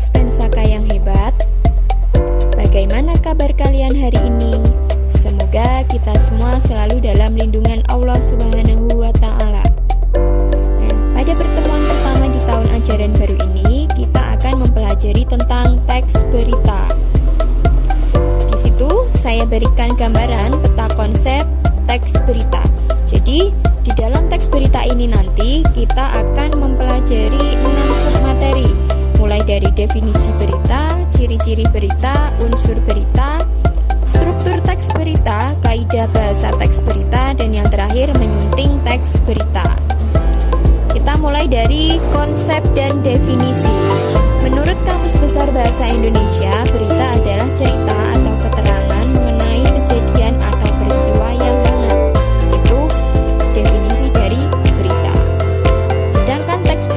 Spensaka yang hebat. Bagaimana kabar kalian hari ini? Semoga kita semua selalu dalam lindungan Allah Subhanahu wa Ta'ala. Nah, pada pertemuan pertama di tahun ajaran baru ini, kita akan mempelajari tentang teks berita. Di situ saya berikan gambaran peta konsep teks berita. Jadi, di dalam teks berita ini nanti kita akan mempelajari 6 submateri, mulai dari definisi berita, ciri-ciri berita, unsur berita, struktur teks berita, kaidah bahasa teks berita, dan yang terakhir menyunting teks berita. Kita mulai dari konsep dan definisi. Menurut Kamus Besar Bahasa Indonesia, berita adalah cerita atau keterangan mengenai kejadian atau peristiwa yang hangat. Itu definisi dari berita. Sedangkan teks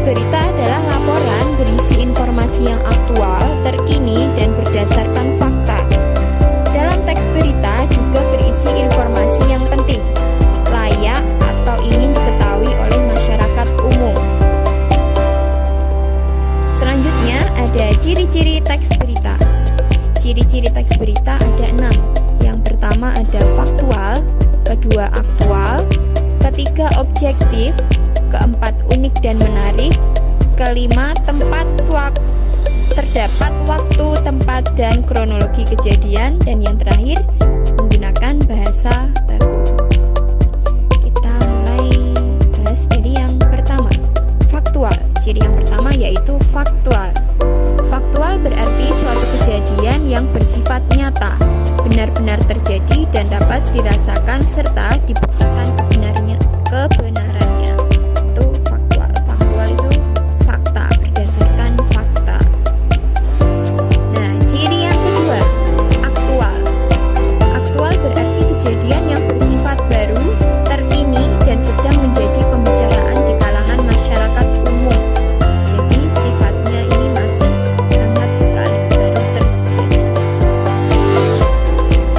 berita adalah laporan berisi informasi yang aktual, terkini, dan berdasarkan fakta. Dalam teks berita juga berisi informasi yang penting, layak, atau ingin diketahui oleh masyarakat umum. Selanjutnya ada ciri-ciri teks berita. Ciri-ciri teks berita ada 6. Yang pertama ada faktual, kedua aktual, ketiga objektif, keempat unik dan menarik, kelima terdapat waktu, tempat, dan kronologi kejadian, dan yang terakhir menggunakan bahasa baku. Kita mulai bahas dari yang pertama, faktual. Ciri yang pertama yaitu faktual. Faktual berarti suatu kejadian yang bersifat nyata, benar-benar terjadi dan dapat dirasakan serta dibuktikan kebenarannya. Itu faktual. Faktual itu fakta, berdasarkan fakta. Nah, ciri yang kedua, aktual. Aktual berarti kejadian yang bersifat baru, terkini, dan sedang menjadi pembicaraan di kalangan masyarakat umum. Jadi sifatnya ini masih hangat sekali, baru terjadi.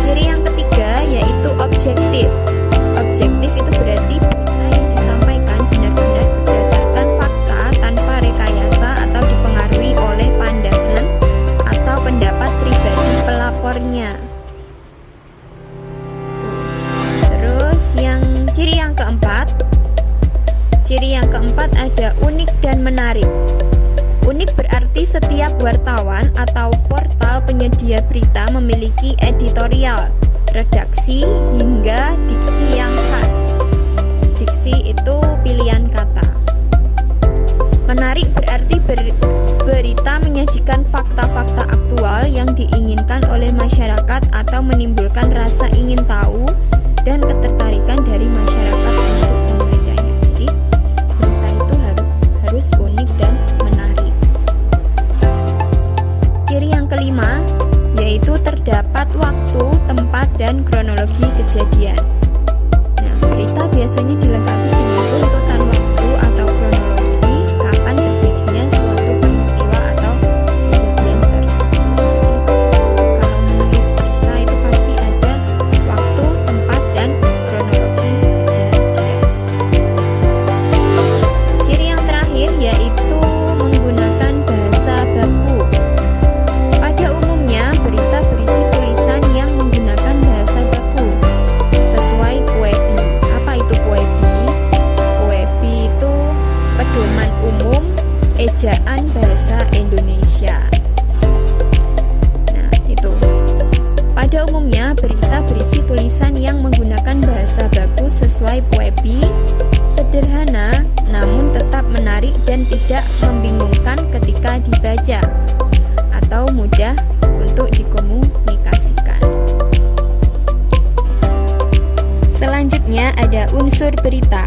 Ciri yang ketiga yaitu objektif. Objektif itu berarti berita yang disampaikan benar-benar berdasarkan fakta tanpa rekayasa atau dipengaruhi oleh pandangan atau pendapat pribadi pelapornya. Terus ciri yang keempat ada unik dan menarik. Unik berarti setiap wartawan atau portal penyedia berita memiliki editorial, redaksi, hingga diksi yang khas. Diksi itu pilihan kata. Menarik berarti berita menyajikan fakta-fakta aktual yang diinginkan oleh masyarakat atau menimbulkan rasa ingin tahu dan ketertarikan dari masyarakat untuk membacanya. Jadi, berita itu harus unik dan menarik. Ciri yang kelima yaitu terdapat waktu, tempat, dan kronologi kejadian. Nah, berita biasanya dilengkapi dengan runtutan waktu atau kronologi kapan terjadinya suatu peristiwa atau kejadian tersebut. Jadi, kalau menulis berita itu pasti ada waktu, tempat, dan kronologi kejadian. Ciri yang terakhir yaitu menggunakan bahasa baku. Pada umumnya, berita berisi tulisan yang menggunakan bahasa baku sesuai PUEBI. Apa itu PUEBI? PUEBI itu pedoman umum ejaan bahasa Indonesia. Nah, itu. Pada umumnya, berita berisi tulisan yang menggunakan bahasa baku sesuai PUEBI, sederhana namun tetap menarik dan tidak membingungkan ketika dibaca, atau mudah untuk dikomunikasikan. Selanjutnya ada unsur berita.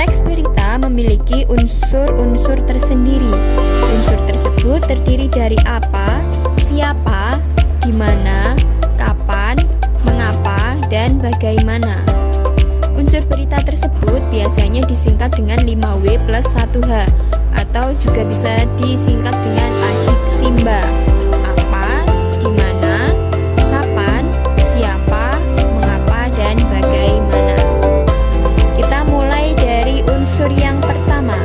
Teks berita memiliki unsur-unsur tersendiri. Unsur tersebut terdiri dari apa, siapa, di mana, kapan, mengapa, dan bagaimana. Unsur berita tersebut biasanya disingkat dengan 5W plus 1H atau juga bisa disingkat dengan adiksimba. Apa, di mana, kapan, siapa, mengapa, dan bagaimana. Kita mulai dari unsur yang pertama.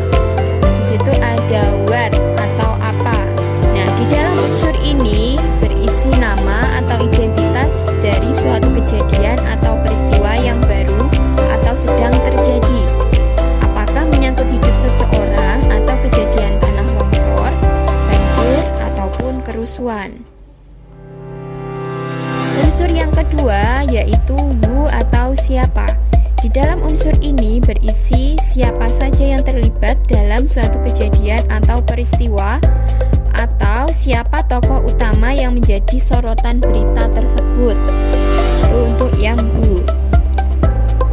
Di situ ada what kesusuan. Unsur yang kedua yaitu who atau siapa. Di dalam unsur ini berisi siapa saja yang terlibat dalam suatu kejadian atau peristiwa, atau siapa tokoh utama yang menjadi sorotan berita tersebut. Itu untuk yang who.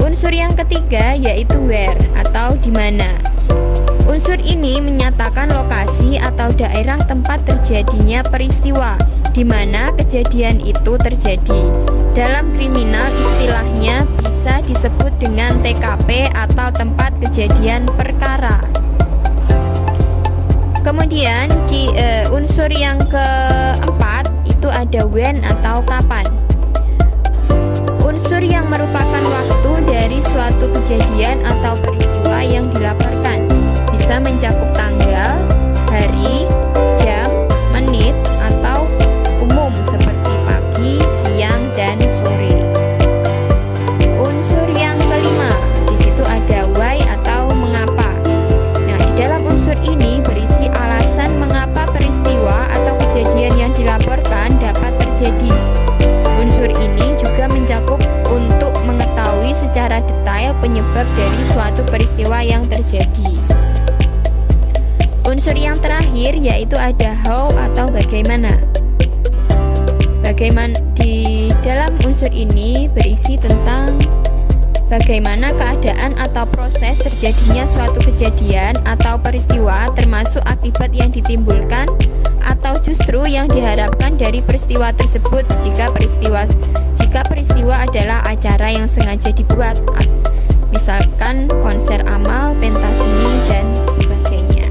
Unsur yang ketiga yaitu where atau di mana. Unsur ini menyatakan lokasi atau daerah tempat terjadinya peristiwa di mana kejadian itu terjadi. Dalam kriminal istilahnya bisa disebut dengan TKP atau tempat kejadian perkara. Kemudian unsur yang keempat itu ada when atau kapan. Unsur yang merupakan waktu dari suatu kejadian atau peristiwa yang dilaporkan. Bisa mencakup tanggal, hari, jam, menit, atau umum seperti pagi, siang, dan sore. Unsur yang kelima, di situ ada why atau mengapa. Nah, di dalam unsur ini berisi alasan mengapa peristiwa atau kejadian yang dilaporkan dapat terjadi. Unsur ini juga mencakup untuk mengetahui secara detail penyebab dari suatu peristiwa yang terjadi. Unsur yang terakhir yaitu ada how atau bagaimana. Di dalam unsur ini berisi tentang bagaimana keadaan atau proses terjadinya suatu kejadian atau peristiwa, termasuk akibat yang ditimbulkan atau justru yang diharapkan dari peristiwa tersebut jika peristiwa adalah acara yang sengaja dibuat, misalkan konser amal, pentas seni, dan sebagainya.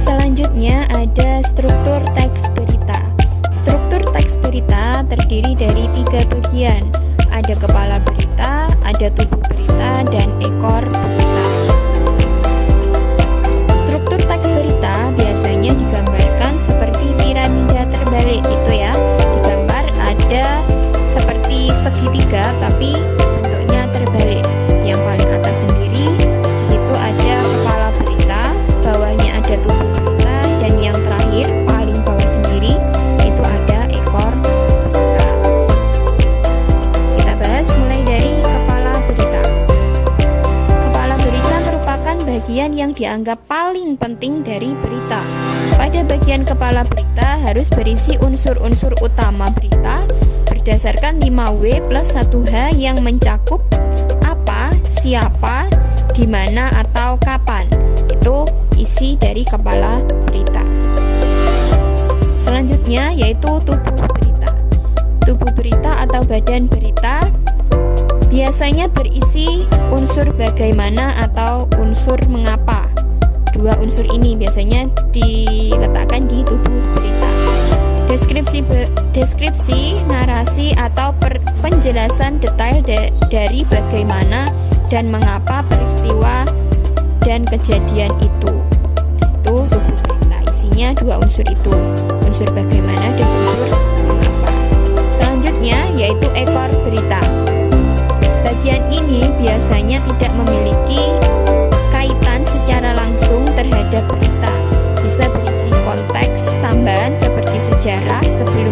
Selanjutnya ada struktur teks berita. Struktur teks berita terdiri dari 3 bagian. Ada kepala berita, ada tubuh berita, dan ekor berita. Struktur teks berita biasanya digambarkan seperti piramida terbalik itu ya. Digambar ada seperti segitiga tapi bentuknya terbalik. Yang paling atas sendiri di situ ada kepala berita, bawahnya ada tubuh berita, dan yang terakhir paling bawah sendiri itu ada ekor berita. Kita bahas mulai dari kepala berita. Kepala berita merupakan bagian yang dianggap paling penting dari berita. Pada bagian kepala berita harus berisi unsur-unsur utama berita berdasarkan 5W plus 1H yang mencakup apa, siapa, di mana, atau kapan. Itu isi dari kepala berita. Selanjutnya yaitu tubuh berita. Tubuh berita atau badan berita biasanya berisi unsur bagaimana atau unsur mengapa. 2 unsur ini biasanya diletakkan di tubuh berita. Deskripsi, narasi, atau penjelasan detail dari bagaimana dan mengapa peristiwa dan kejadian itu. Itu tubuh berita. Isinya 2 unsur itu, unsur bagaimana dan unsur mengapa. Selanjutnya yaitu ekor berita. Bagian ini biasanya tidak memiliki kaitan secara langsung terhadap berita. Bisa berisi konteks tambahan seperti sejarah sebelum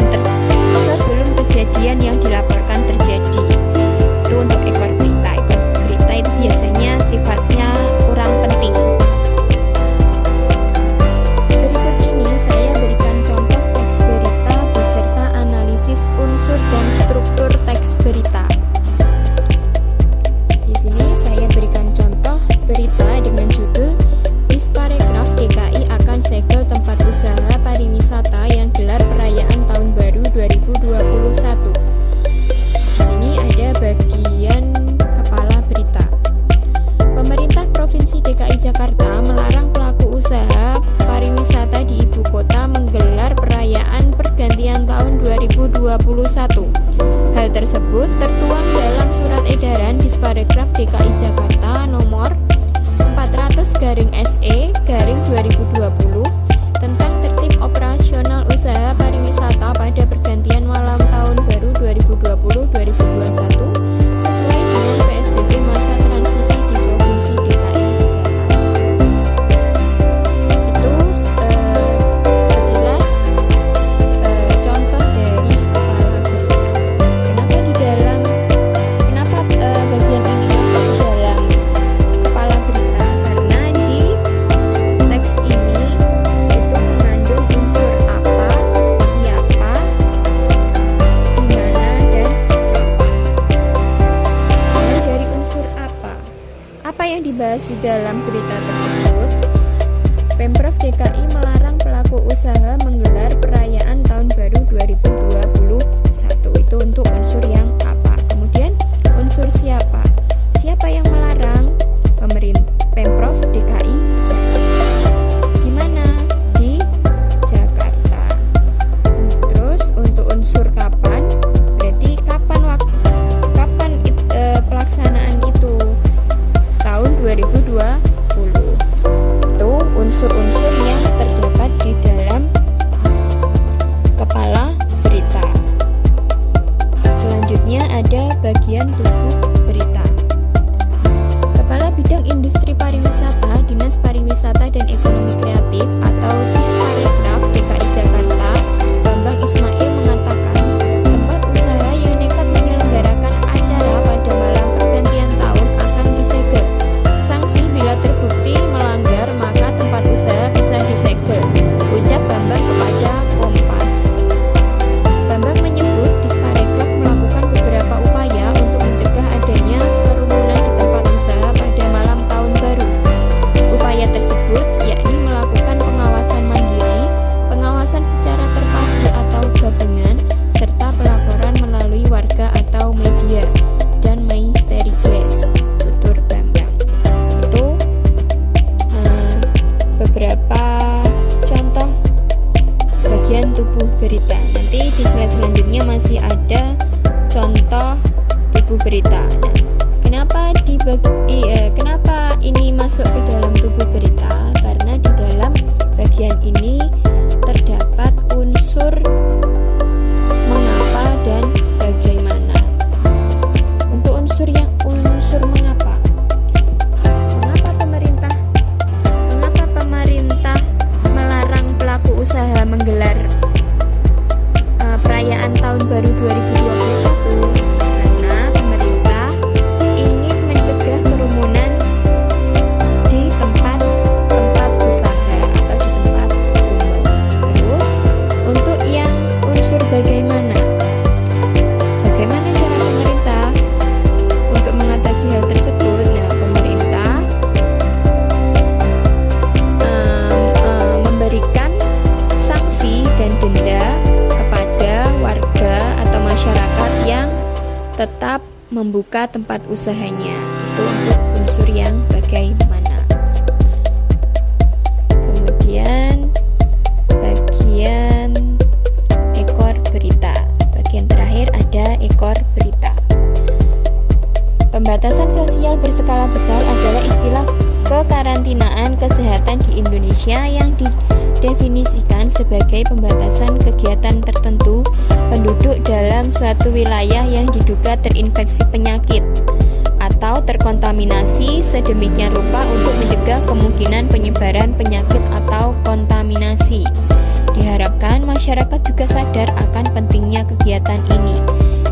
kejadian yang dilaporkan terjadi. Itu untuk ekor berita. Ekor berita itu biasanya sifatnya kurang penting. Berikut ini saya berikan contoh teks berita beserta analisis unsur dan struktur teks berita. Di sini saya berikan contoh berita dengan judul Disparekraf DKI akan segel tempat usaha pariwisata yang gelar perayaan Tahun Baru 2021. Di sini ada bagian kepala berita. Pemerintah Provinsi DKI Jakarta melarang pelaku usaha pariwisata di ibu kota menggelar perayaan pergantian tahun 2021. Hal tersebut tertuang dalam surat edaran Disparekraf DKI Jakarta nomor 400/SE/2020 tentang tertib operasional usaha pariwisata pada pergantian malam tahun baru 2020-2021 sesuai dengan PSBB masa transisi di Provinsi DKI Jakarta. Itu berita tersebut, Pemprov DKI melarang pelaku usaha menggelar perayaan Tahun Baru 2021. Itu untuk unsur yang apa? Kemudian unsur siapa? Siapa yang melarang? Pemerintah Pemprov DKI. Di mana? Di Jakarta. Terus untuk unsur kapan? Berarti kapan pelaksanaan itu? Tahun 2020. Itu unsur-unsur yang terdapat di dalam kepala berita. Selanjutnya ada bagian tubuh berita. Kepala Bidang Industri Pariwisata, Dinas Pariwisata dan Ekonomi Kreatif atau Disparekraf DKI Jakarta, Bambang Ismail mengatakan, tempat usaha yang nekat menyelenggarakan acara pada malam pergantian tahun akan disegel. Sanksi bila terbukti melanggar maka tempat usaha bisa disegel, ucap Bambang kepada Kompas. Bambang menyebut Disparekraf melakukan beberapa upaya untuk mencegah adanya kerumunan di tempat usaha pada malam tahun baru. Upaya tersebut yakni melakukan pengawasan mandiri, pengawasan secara terpadu atau gabungan, serta pelaporan melalui warga atau media dan misteri gas, tutur Bambang. Itu beberapa contoh bagian tubuh berita. Nanti di slide selanjutnya masih ada contoh tubuh berita. Nah, kenapa ini masuk ke dalam tubuh berita? Karena di dalam bagian ini terdapat unsur mengapa dan bagaimana. Untuk unsur mengapa? Mengapa pemerintah melarang pelaku usaha menggelar perayaan Tahun Baru 2021? Karena pemerintah ingin mencegah kerumunan di tempat usaha atau di tempat umum. Terus untuk yang unsur bagaimana cara pemerintah untuk mengatasi hal tersebut? Nah, pemerintah memberikan sanksi dan denda kepada warga atau masyarakat yang tetap membuka tempat usahanya. Itu untuk unsur yang bagaimana. Kemudian bagian ekor berita. Bagian terakhir ada ekor berita. Pembatasan sosial berskala besar adalah istilah kekarantinaan kesehatan di Indonesia yang didefinisikan sebagai pembatasan kegiatan tertentu penduduk dalam suatu wilayah yang diduga terinfeksi penyakit atau terkontaminasi sedemikian rupa untuk mencegah kemungkinan penyebaran penyakit atau kontaminasi. Diharapkan masyarakat juga sadar akan pentingnya kegiatan ini.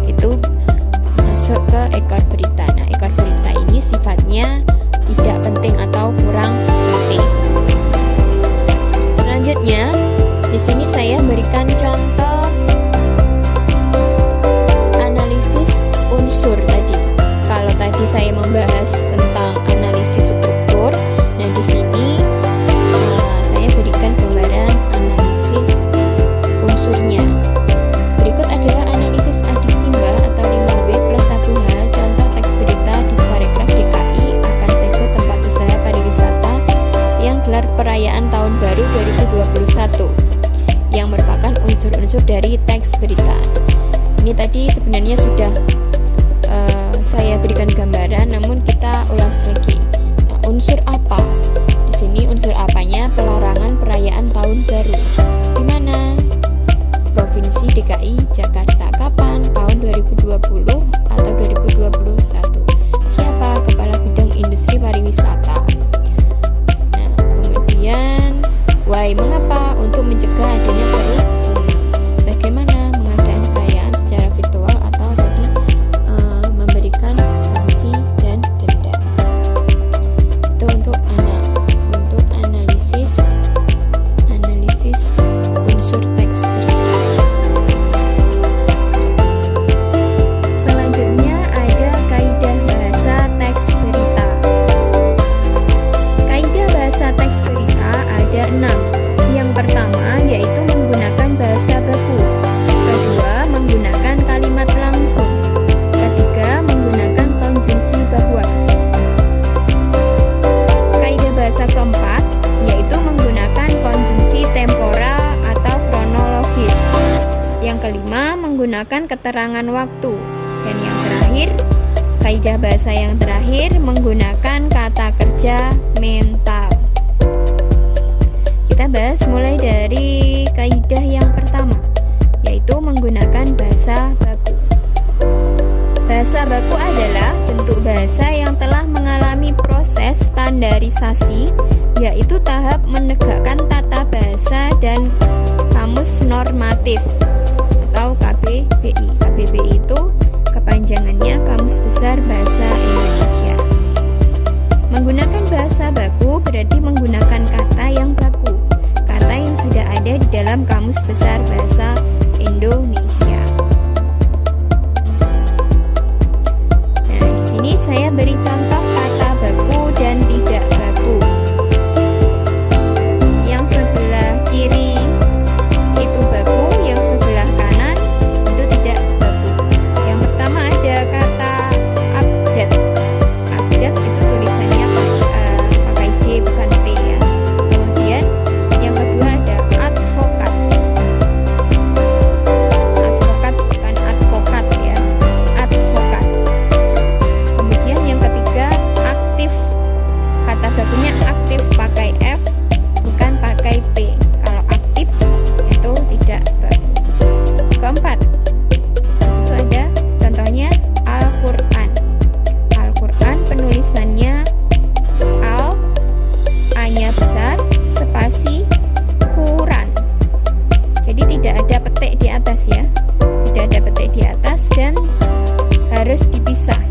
Itu masuk ke ekor berita. Nah, ekor berita ini sifatnya tidak penting atau kurang penting. Selanjutnya, di sini saya berikan contoh analisis unsur tadi. Kalau tadi saya membahas tentang analisis struktur, nah di sini saya berikan gambaran analisis unsurnya. Berikut adalah analisis adisimba atau 5W plus 1H, contoh teks berita Disparekraf DKI akan segel tempat usaha pariwisata yang gelar perayaan Tahun Baru 2021, yang merupakan unsur-unsur dari teks berita. Ini tadi sebenarnya sudah saya berikan gambaran, namun kita ulas lagi. Nah, unsur apa? Di sini unsur apanya pelarangan perayaan Tahun Baru. Di mana? Provinsi DKI Jakarta. Kapan? Tahun 2020 atau 2021. Siapa? Kepala Bidang Industri Pariwisata. Nah, kemudian why? Mengapa? Untuk mencegah adanya kerumunan. Bagaimana pengadaan perayaan secara virtual atau tadi memberikan sanksi dan denda. Itu untuk anak menggunakan keterangan waktu. Dan yang terakhir, kaidah bahasa yang terakhir menggunakan kata kerja mental. Kita bahas mulai dari kaidah yang pertama, yaitu menggunakan bahasa baku. Bahasa baku adalah bentuk bahasa yang telah mengalami proses standarisasi, yaitu tahap menegakkan tata bahasa dan kamus normatif atau KBBI. KBBI itu kepanjangannya Kamus Besar Bahasa Indonesia. Menggunakan bahasa baku berarti menggunakan kata yang baku, kata yang sudah ada di dalam Kamus Besar Bahasa Indonesia. Nah, di sini saya beri contoh kata baku dan tidak baku. Yang sebelah kiri itu baku, yang sebelah kanan itu tidak baku. Yang pertama ada kata abjad. Abjad itu tulisannya pakai D bukan T ya. Kemudian yang kedua ada advokat. Advokat bukan advokat ya. Advokat. Kemudian yang ketiga aktif. Kata bakunya aktif pakai F bukan pakai P. Kalau aktif itu tidak baku. Keempat, di situ ada contohnya Al-Quran. Al-Quran penulisannya Al, A-nya besar, spasi, Quran. Jadi tidak ada petik di atas ya. Tidak ada petik di atas dan harus dipisah.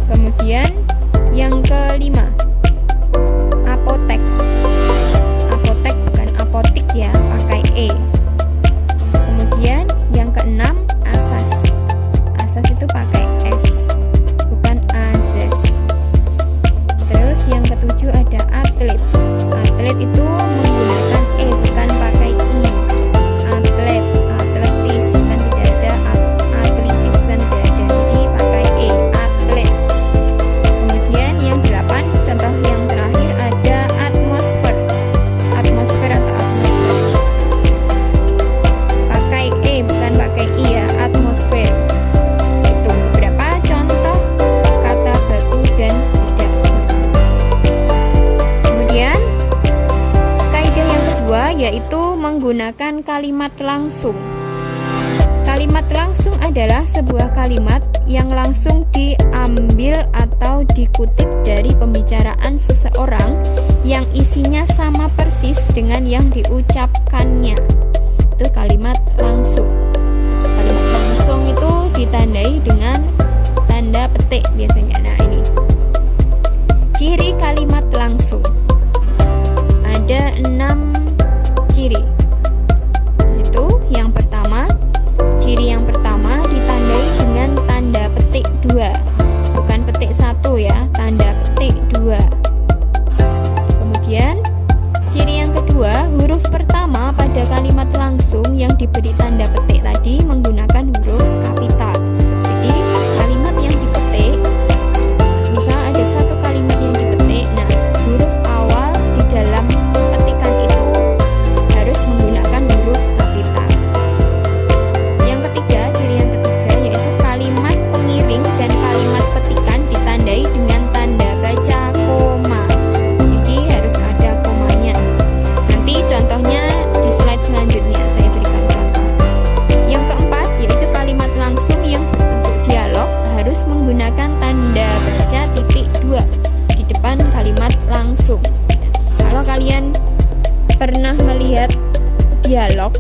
Kemudian yang kelima, apotek. Apotek bukan apotik ya, pakai E. Kemudian yang keenam, asas. Asas itu pakai S, bukan azas. Terus yang ketujuh ada atlet. Atlet itu menggunakan E, bukan pakai I. Atlet, atletis kan tidak ada, atletis kan tidak ada. Jadi pakai E, atlet. Kemudian yang delapan, contoh yang terakhir ada atmosfer. Atmosfer atau atmosfer. Pakai E bukan pakai I ya, atmosfer. Itu beberapa contoh kata baku dan tidak baku. Kemudian kaidah yang kedua yaitu menggunakan kalimat langsung. Kalimat langsung adalah sebuah kalimat yang langsung diambil atau dikutip dari pembicaraan seseorang yang isinya sama persis dengan yang diucapkannya. Itu kalimat langsung. Kalimat langsung itu ditandai dengan tanda petik biasanya. Nah, ini ciri kalimat langsung. Ada 6 ciri. Di situ yang pertama, ciri yang pertama ditandai dengan tanda petik 2. Bukan petik 1 ya, tanda petik 2. Kemudian ciri yang kedua, huruf pertama pada kalimat langsung yang diberi tanda petik tadi menggunakan huruf kapital. Jadi kalimat yang dipetik, misal ada satu kalimat yang dipetik, nah huruf awal di dalam petikan itu harus menggunakan huruf kapital. Yang ketiga, ciri yang ketiga yaitu kalimat pengiring dan kalimat petikan ditandai dengan tanda baca koma. Jadi harus ada komanya. Nanti contohnya di slide selanjutnya saya berikan contoh. Yang keempat yaitu kalimat langsung yang berbentuk dialog harus menggunakan tanda baca titik 2 di depan kalimat langsung. Kalau kalian pernah melihat dialog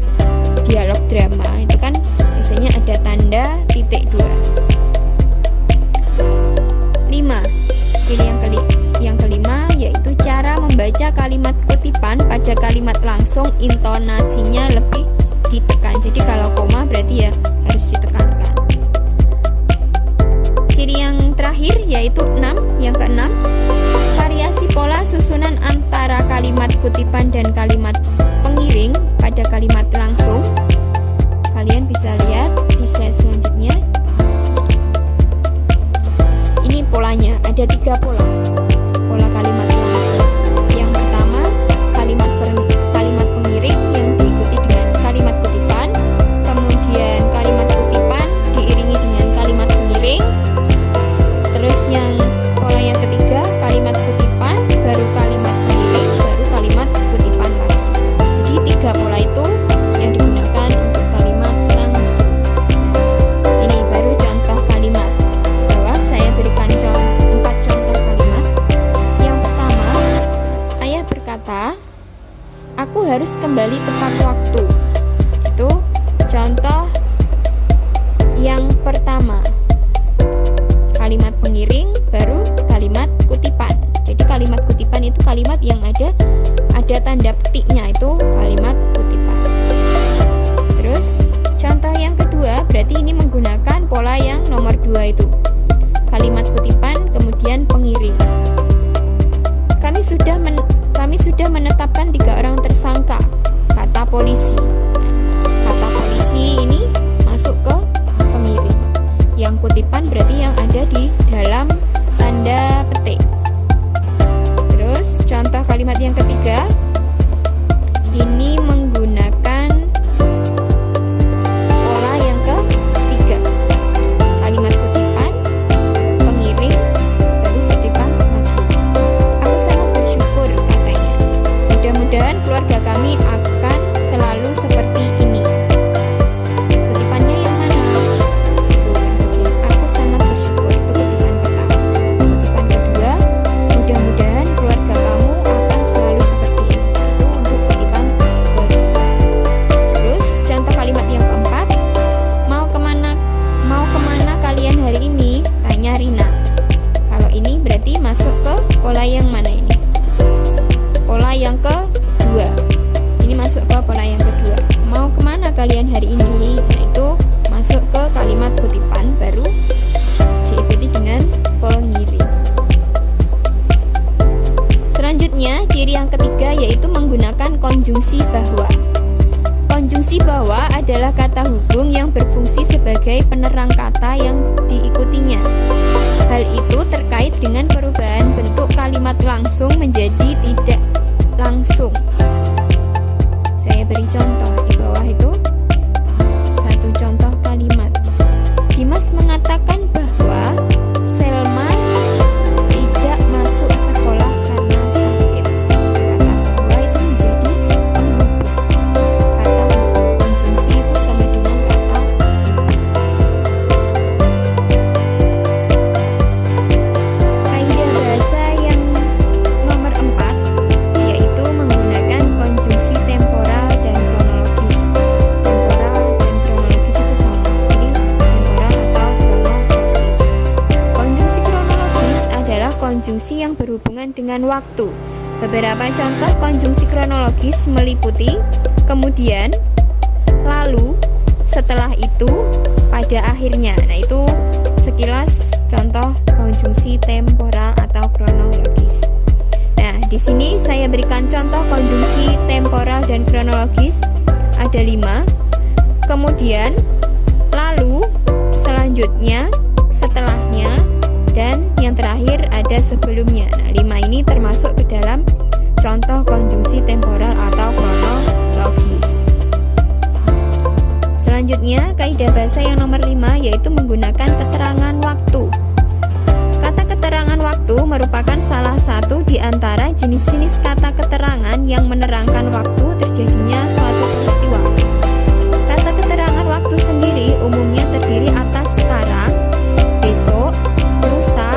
drama itu kan biasanya ada tanda titik 2. 5. Ciri yang kelima yaitu cara membaca kalimat kutipan pada kalimat langsung intonasinya lebih ditekan. Jadi kalau koma berarti ya harus ditekankan. Ciri yang terakhir yaitu 6, yang keenam, variasi pola susunan antara kalimat kutipan dan kalimat pengiring pada kalimat langsung. Kalian bisa lihat di slide selanjutnya. Ini polanya, ada 3 pola. Pola kalimat langsung. Yang pertama, kalimat pengiring yang diikuti dengan kalimat kutipan. Kemudian kalimat kata, aku harus kembali tepat waktu. Itu contoh yang pertama. Kalimat pengiring baru kalimat kutipan. Jadi kalimat kutipan itu kalimat yang ada tanda petiknya, itu kalimat kutipan. Terus contoh yang kedua, berarti ini menggunakan pola yang nomor 2 itu. Kalimat kutipan kemudian pengiring. Kami sudah menetapkan 3 orang tersangka, kata polisi. Kata polisi ini masuk ke pengiring. Yang kutipan berarti yang ada di dalam tanda petik. Terus contoh kalimat yang ketiga, ini menggunakan pola yang ketiga. Kalimat kutipan, pengiring, baru kutipan lagi. Aku sangat bersyukur, katanya. Mudah-mudahan keluarga kami akan selalu seperti ini. Kutipannya yang mana? Itu yang bagian aku sangat bersyukur, itu kutipan pertama. Kutipan kedua, mudah-mudahan keluarga kamu akan selalu seperti ini. Itu untuk kutipan kedua. Terus contoh kalimat yang keempat, mau kemana kalian hari ini? Tanya Rina. Kalau ini berarti masuk ke pola yang mana ini? Pola yang kedua. Ini masuk ke pola yang kedua. Mau kemana kalian hari ini? Nah, itu masuk ke kalimat kutipan baru diikuti dengan pengiring. Selanjutnya, ciri yang ketiga yaitu menggunakan konjungsi bahwa. Konjungsi bahwa adalah kata hubung yang berfungsi sebagai penerang kata yang diikutinya. Hal itu terkait dengan perubahan bentuk kalimat langsung menjadi tidak langsung. Saya beri contoh di bawah itu. Satu contoh kalimat. Dimas mengatakan bahwa Selman tidak masuk sekolah karena sakit. Kata bahwa itu menjadi penghubung. Kata hubung konjungsi itu sama dengan kata kaidah bahasa yang nomor 4 yaitu menggunakan konjungsi temporal dan kronologis. Temporal dan kronologis itu sama, jadi temporal atau kronologis. Konjungsi kronologis adalah konjungsi yang berhubungan dengan waktu. Beberapa contoh konjungsi kronologis meliputi kemudian, lalu, setelah itu, pada akhirnya. Nah, itu sekilas contoh konjungsi temporal atau kronologis. Nah, di sini saya berikan contoh konjungsi temporal dan kronologis. Ada 5. Kemudian, lalu, selanjutnya, setelahnya, dan yang terakhir ada sebelumnya. Nah, 5 ini termasuk ke dalam contoh konjungsi temporal atau kronologis. Selanjutnya, kaidah bahasa yang nomor 5 yaitu menggunakan keterangan waktu. Kata keterangan waktu merupakan salah satu di antara jenis-jenis kata keterangan yang menerangkan waktu terjadinya suatu peristiwa. Kata keterangan waktu sendiri umumnya terdiri atas sekarang, besok, lusa,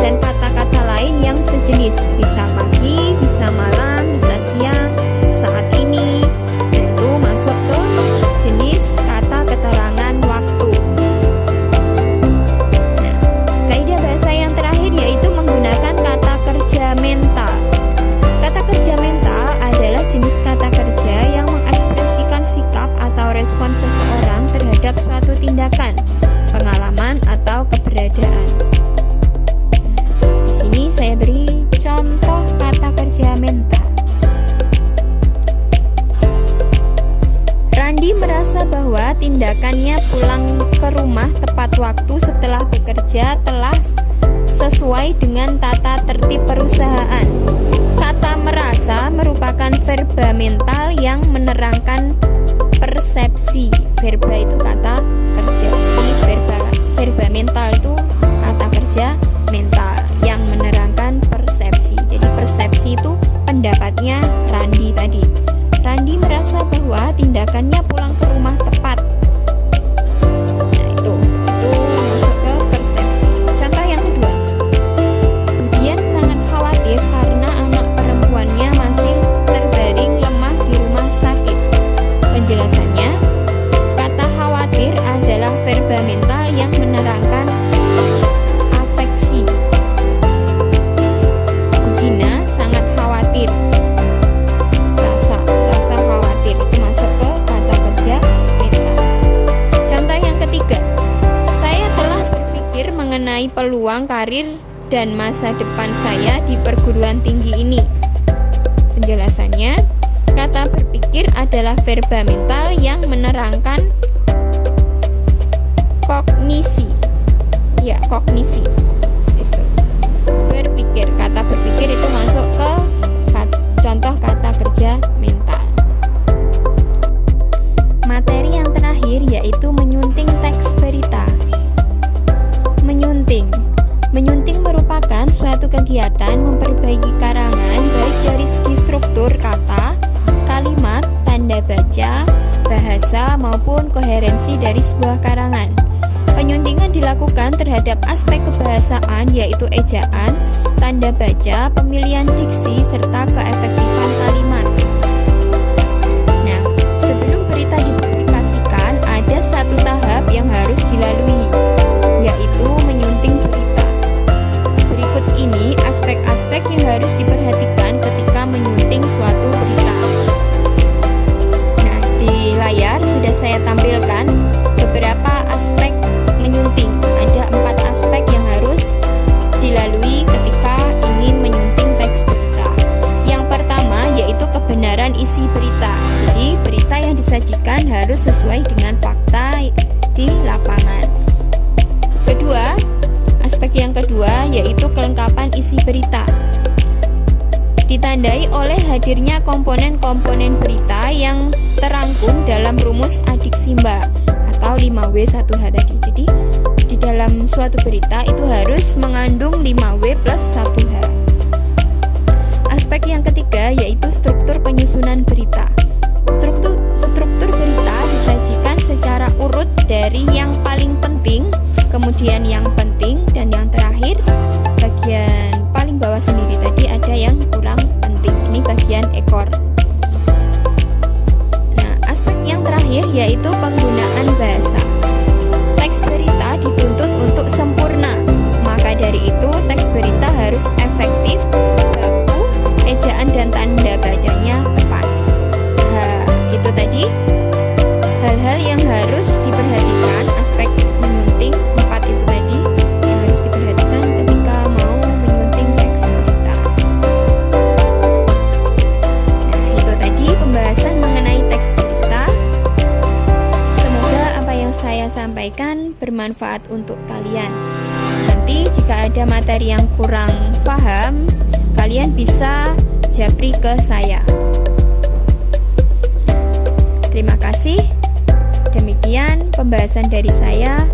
dan kata-kata lain yang sejenis. Bisa pagi, bisa malam, bisa siang, saat ini. Dan itu masuk ke jenis kata keterangan waktu. Nah, kaidah bahasa yang terakhir yaitu menggunakan kata kerja mental. Kata kerja mental adalah jenis kata kerja yang mengekspresikan sikap atau respon seseorang terhadap suatu tindakan, pengalaman, atau keberadaan. Di sini saya beri contoh kata kerja mental. Randi merasa bahwa tindakannya pulang ke rumah tepat waktu setelah bekerja telah sesuai dengan tata tertib perusahaan. Kata merasa merupakan verba mental yang menerangkan persepsi. Verba itu kata kerja. Jadi verba mental itu kata kerja mental yang menerangkan persepsi. Jadi persepsi itu pendapatnya Randi tadi. Randi merasa bahwa tindakannya pulang ke rumah tepat. Nah, itu masuk ke persepsi. Contoh yang kedua. Budian sangat khawatir karena anak perempuannya masih peluang karir dan masa depan saya di perguruan tinggi ini. Penjelasannya, kata berpikir adalah verba mental yang menerangkan kognisi. Ya, kognisi. Berpikir, kata berpikir itu masuk ke contoh kata kerja mental. Materi yang terakhir yaitu menyunting teks berita. Menyunting merupakan suatu kegiatan memperbaiki karangan baik dari segi struktur kata, kalimat, tanda baca, bahasa maupun koherensi dari sebuah karangan. Penyuntingan dilakukan terhadap aspek kebahasaan yaitu ejaan, tanda baca, pemilihan diksi, serta keefektifan kalimat. Nah, sebelum berita dipublikasikan, ada satu tahap yang harus dilalui, yaitu menyunting berita. Berikut ini aspek-aspek yang harus diperhatikan ketika menyunting suatu berita. Nah, di layar sudah saya tampilkan beberapa aspek menyunting. Ada 4 aspek yang harus dilalui ketika ingin menyunting teks berita. Yang pertama yaitu kebenaran isi berita. Jadi berita yang disajikan harus sesuai dengan fakta di lapangan. Aspek yang kedua yaitu kelengkapan isi berita. Ditandai oleh hadirnya komponen-komponen berita yang terangkum dalam rumus Adiksi-Mba atau 5W1H tadi. Jadi di dalam suatu berita itu harus mengandung 5W plus 1H. Aspek yang ketiga yaitu struktur penyusunan berita. Struktur berita disajikan secara urut dari yang paling penting, kemudian yang penting, dan yang terakhir bagian paling bawah sendiri tadi ada yang kurang penting. Ini bagian ekor. Nah, aspek yang terakhir yaitu penggunaan bahasa. Teks berita dituntut untuk sempurna. Maka dari itu teks berita harus efektif, baku, ejaan dan tanda bacanya tepat. Itu tadi hal-hal yang harus diperhatikan, aspek menyunting 4 itu tadi yang harus diperhatikan ketika mau menyunting teks berita. Nah, itu tadi pembahasan mengenai teks berita. Semoga apa yang saya sampaikan bermanfaat untuk kalian. Nanti jika ada materi yang kurang paham, kalian bisa japri ke saya. Terima kasih. Demikian pembahasan dari saya.